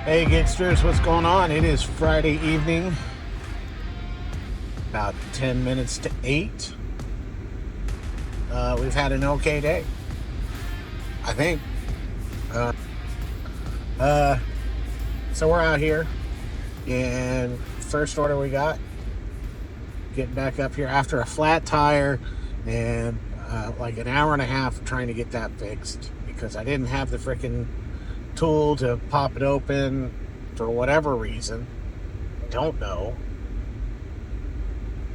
Hey Gigsters, what's going on? It is Friday evening, about 10 minutes to 8. We've had an okay day, I think. Uh, uh, so we're out here, and first order we got, getting back up here after a flat tire and like an hour and a half trying to get that fixed because I didn't have the freaking tool to pop it open for whatever reason. Don't know.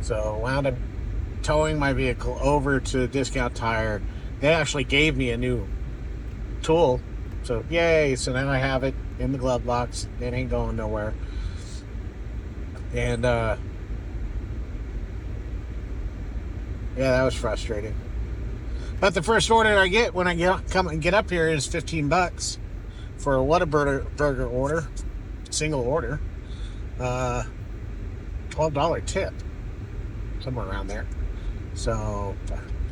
So wound up towing my vehicle over to Discount Tire. They actually gave me a new tool. So yay, so now I have it in the glove box. It ain't going nowhere. And yeah, that was frustrating. But the first order I get when I get up here is $15 for a Whataburger order, single order. $12 tip, somewhere around there. So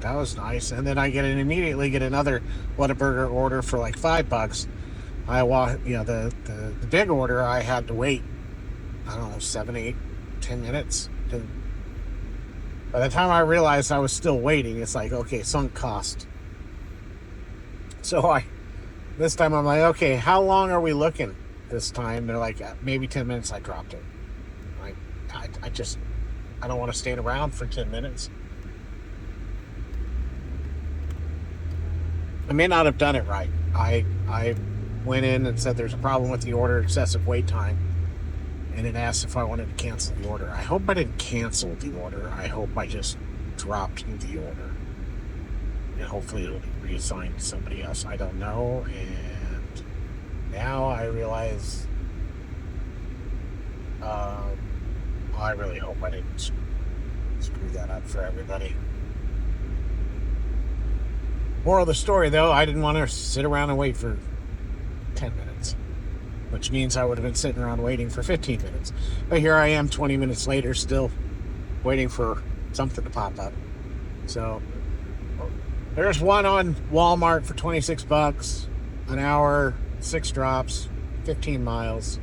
that was nice. And then I immediately get another Whataburger order for like $5. The big order I had to wait, I don't know, 7, 8, 10 minutes. By the time I realized I was still waiting, it's like, okay, sunk cost. So this time I'm like, okay, how long are we looking this time? They're like, maybe 10 minutes. I dropped it. I don't want to stand around for 10 minutes. I may not have done it right. I went in and said there's a problem with the order, excessive wait time, and it asked if I wanted to cancel the order. I hope I didn't cancel the order. I hope I just dropped the order, and hopefully it'll be reassigned to somebody else. I don't know, and now I realize I really hope I didn't screw that up for everybody. Moral of the story, though, I didn't want to sit around and wait for 10 minutes, which means I would have been sitting around waiting for 15 minutes. But here I am 20 minutes later, still waiting for something to pop up. So there's one on Walmart for $26, an hour, 6 drops, 15 miles.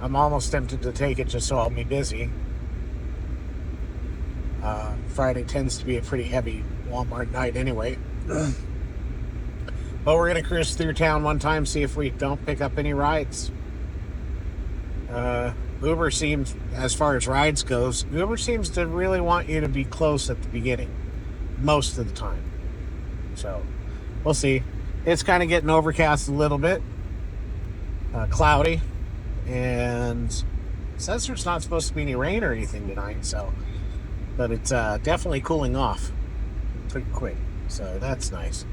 I'm almost tempted to take it just so I'll be busy. Friday tends to be a pretty heavy Walmart night anyway. But we're going to cruise through town one time, see if we don't pick up any rides. Uber seems, as far as rides goes, Uber seems to really want you to be close at the beginning, most of the time. So, we'll see. It's kind of getting overcast a little bit, cloudy, and it says there's not supposed to be any rain or anything tonight, but it's definitely cooling off pretty quick, so that's nice.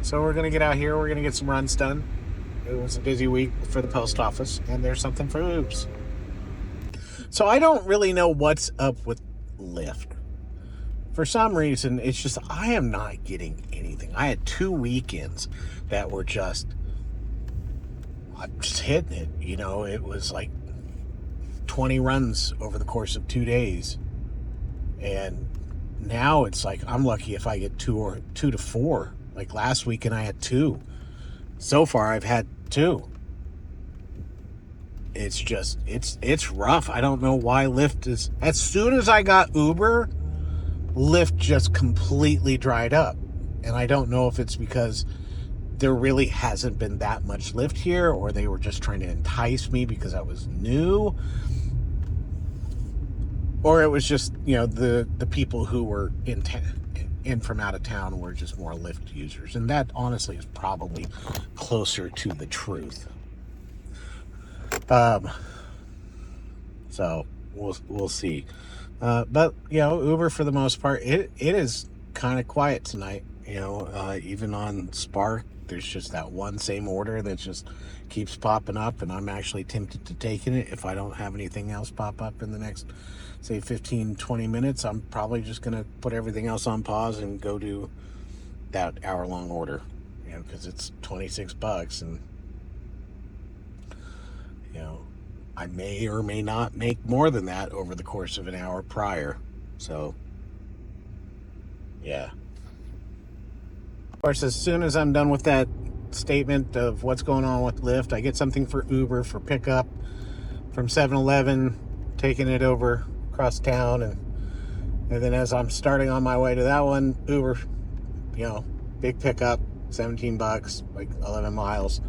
So we're going to get out here, we're going to get some runs done. It was a busy week for the post office, and there's something for Oops. So I don't really know what's up with Lyft. For some reason, it's just I am not getting anything. I had 2 weekends that were I'm just hitting it. It was like 20 runs over the course of 2 days. And now it's like I'm lucky if I get 2 to 4. Like last weekend I had 2. So far I've had 2. It's just it's rough. I don't know why Lyft is. As soon as I got Uber, Lyft just completely dried up. And I don't know if it's because there really hasn't been that much Lyft here, or they were just trying to entice me because I was new. Or it was just, the people who were in from out of town were just more Lyft users. And that, honestly, is probably closer to the truth. So, we'll see. But, Uber, for the most part, it is kind of quiet tonight. Even on Spark, there's just that one same order that just keeps popping up. And I'm actually tempted to take it if I don't have anything else pop up in the next, say, 15, 20 minutes. I'm probably just going to put everything else on pause and go do that hour-long order, because it's $26, and, I may or may not make more than that over the course of an hour prior. So, yeah. Of course, as soon as I'm done with that statement of what's going on with Lyft. I get something for Uber for pickup from 7-Eleven, taking it over across town, and then as I'm starting on my way to that one, Uber, big pickup, $17, like 11 miles.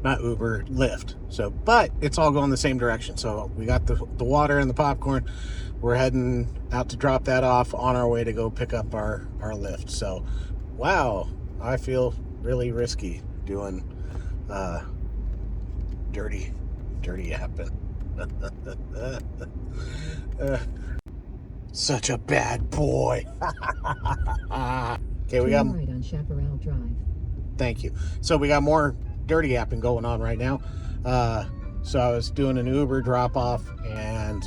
Not Uber, Lyft. So, but it's all going the same direction. So we got the water and the popcorn. We're heading out to drop that off on our way to go pick up our Lyft. So, wow, I feel really risky doing dirty happen. Such a bad boy. Okay, we got right on Chaparral Drive. Thank you. So we got more dirty yapping going on right now. So I was doing an Uber drop off and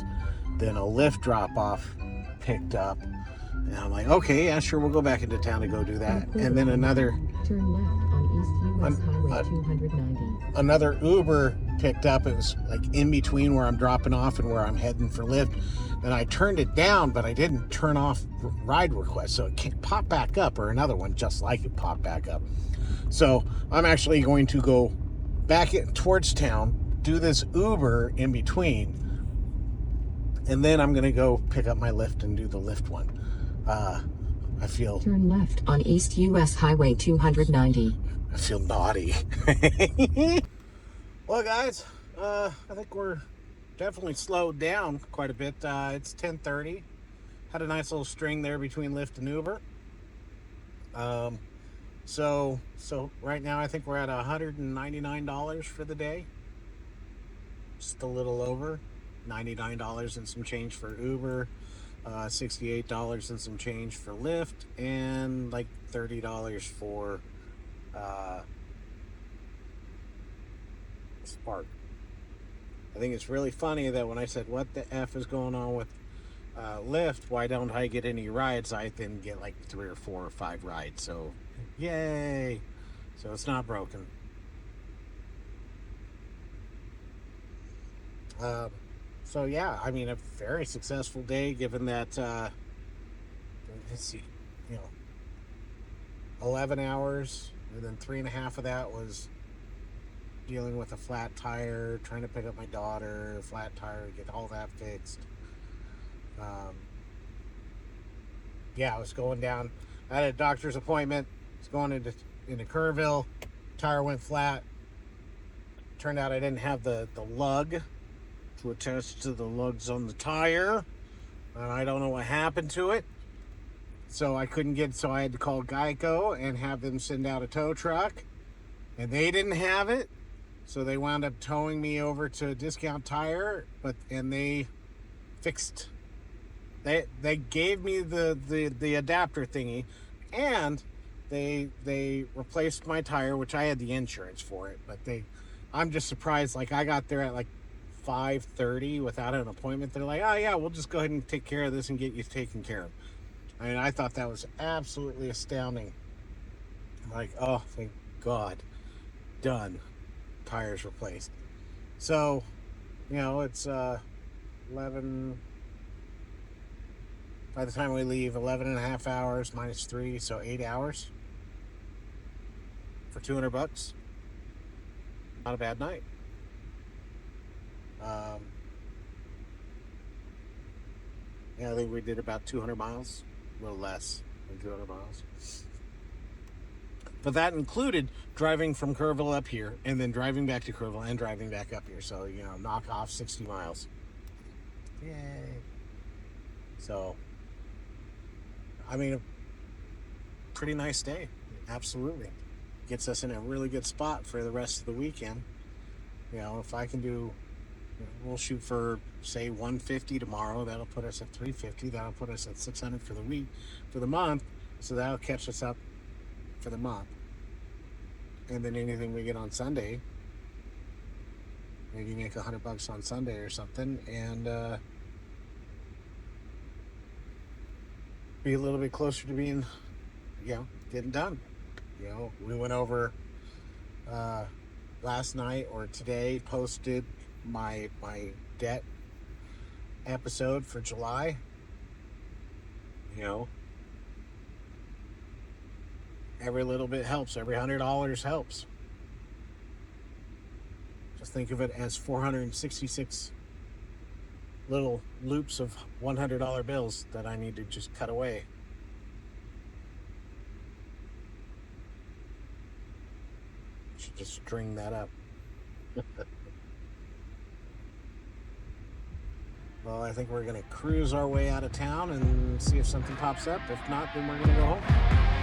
then a Lyft drop off picked up. And I'm like, okay, yeah, sure, we'll go back into town to go do that. And then another turn left on East US Highway 290. Another Uber picked up. It was like in between where I'm dropping off and where I'm heading for Lyft. And I turned it down, but I didn't turn off ride request. So it can't pop back up, or another one just like it popped back up. So I'm actually going to go back towards town, do this Uber in between, and then I'm going to go pick up my Lyft and do the Lyft one. I feel... Turn left on East US Highway 290. I feel naughty. Well, guys, I think we're definitely slowed down quite a bit. It's 10:30. Had a nice little string there between Lyft and Uber. So right now I think we're at $199 for the day. Just a little over. $99 and some change for Uber. $68 and some change for Lyft, and like $30 for Spark. I think it's really funny that when I said what the F is going on with Lyft, why don't I get any rides? I then get like 3 or 4 or 5 rides. So yay. So it's not broken. So yeah, I mean, a very successful day, given that let's see, 11 hours, and then 3.5 of that was dealing with a flat tire, trying to pick up my daughter, flat tire, get all that fixed. Yeah, I was going down. I had a doctor's appointment. I was going into Kerrville. Tire went flat. Turned out I didn't have the lug to attach to the lugs on the tire, and I don't know what happened to it. So I had to call Geico and have them send out a tow truck, and they didn't have it. So they wound up towing me over to Discount Tire, and they fixed. They gave me the adapter thingy, and they replaced my tire, which I had the insurance for it. But I'm just surprised. Like, I got there at like 5:30 without an appointment. They're like, oh yeah, we'll just go ahead and take care of this and get you taken care of. I mean, I thought that was absolutely astounding. Like, oh, thank God. Done. Tires replaced. So, it's 11, by the time we leave, 11.5 hours minus 3, so 8 hours for $200. Not a bad night. I think we did about 200 miles, a little less than 200 miles. But that included driving from Kerrville up here, and then driving back to Kerrville and driving back up here. So, knock off 60 miles. Yay. So, I mean, a pretty nice day. Absolutely. Gets us in a really good spot for the rest of the weekend. If I can do... We'll shoot for, say, 150 tomorrow. That'll put us at 350. That'll put us at 600 for the month. So that'll catch us up for the month. And then anything we get on Sunday, maybe make $100 on Sunday or something, and be a little bit closer to being, getting done. We went over last night or today, posted my debt episode for July. Every little bit helps. Every $100 helps. Think of it as 466 little loops of $100 bills that I need to just cut away. Should just string that up. Well, I think we're going to cruise our way out of town and see if something pops up. If not, then we're going to go home.